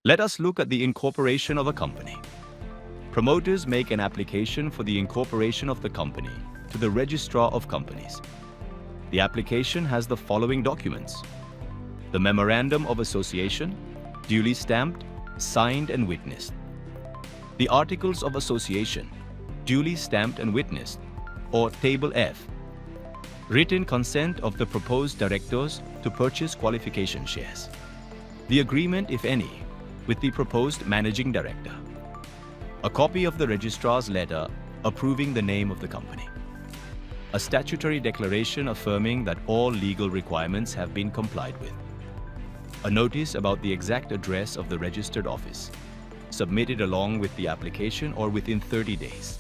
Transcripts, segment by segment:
Let us look at the incorporation of a company. Promoters make an application for the incorporation of the company to the Registrar of Companies. The application has the following documents: the Memorandum of Association, duly stamped, signed and witnessed; the Articles of Association, duly stamped and witnessed, or Table F; written consent of the proposed directors to purchase qualification shares; the agreement, if any, with the proposed managing director; a copy of the registrar's letter approving the name of the company; a statutory declaration affirming that all legal requirements have been complied with; a notice about the exact address of the registered office, submitted along with the application or within 30 days;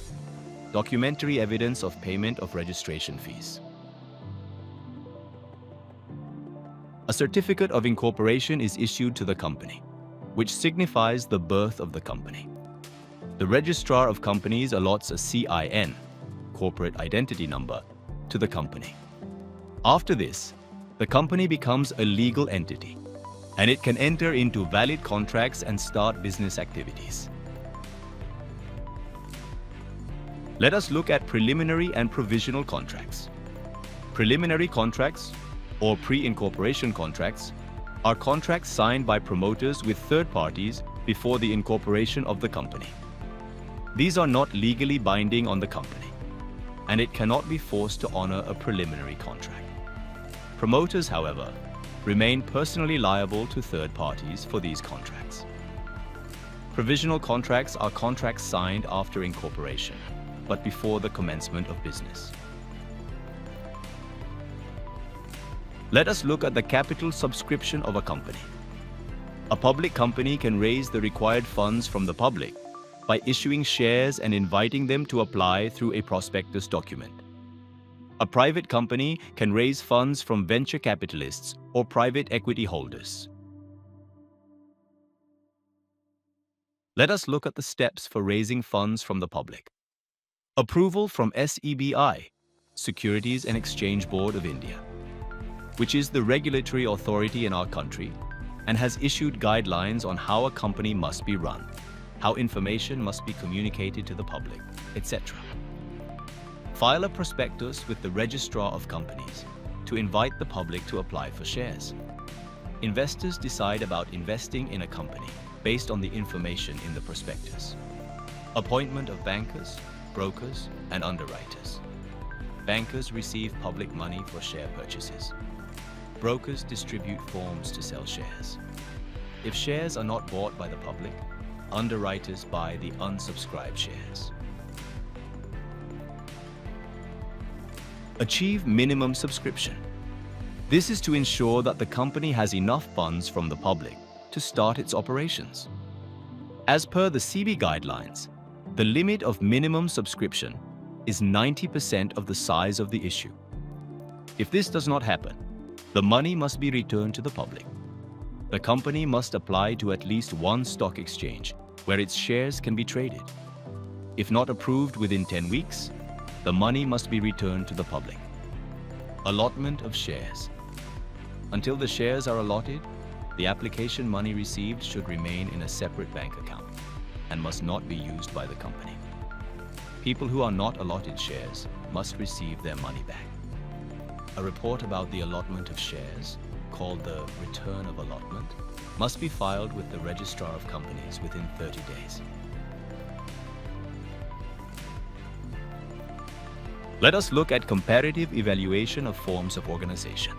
documentary evidence of payment of registration fees. A certificate of incorporation is issued to the company, which signifies the birth of the company. The Registrar of Companies allots a CIN, corporate identity number, to the company. After this, the company becomes a legal entity, and it can enter into valid contracts and start business activities. Let us look at preliminary and provisional contracts. Preliminary contracts, or pre-incorporation contracts, are contracts signed by promoters with third parties before the incorporation of the company. These are not legally binding on the company, and it cannot be forced to honor a preliminary contract. Promoters, however, remain personally liable to third parties for these contracts. Provisional contracts are contracts signed after incorporation, but before the commencement of business. Let us look at the capital subscription of a company. A public company can raise the required funds from the public by issuing shares and inviting them to apply through a prospectus document. A private company can raise funds from venture capitalists or private equity holders. Let us look at the steps for raising funds from the public. Approval from SEBI, Securities and Exchange Board of India, which is the regulatory authority in our country and has issued guidelines on how a company must be run, how information must be communicated to the public, etc. File a prospectus with the Registrar of Companies to invite the public to apply for shares. Investors decide about investing in a company based on the information in the prospectus. Appointment of bankers, brokers, and underwriters. Bankers receive public money for share purchases. Brokers distribute forms to sell shares. If shares are not bought by the public, underwriters buy the unsubscribed shares. Achieve minimum subscription. This is to ensure that the company has enough funds from the public to start its operations. As per the SEBI guidelines, the limit of minimum subscription is 90% of the size of the issue. If this does not happen, the money must be returned to the public. The company must apply to at least one stock exchange where its shares can be traded. If not approved within 10 weeks, the money must be returned to the public. Allotment of shares. Until the shares are allotted, the application money received should remain in a separate bank account and must not be used by the company. People who are not allotted shares must receive their money back. A report about the allotment of shares, called the return of allotment, must be filed with the Registrar of Companies within 30 days. Let us look at comparative evaluation of forms of organization.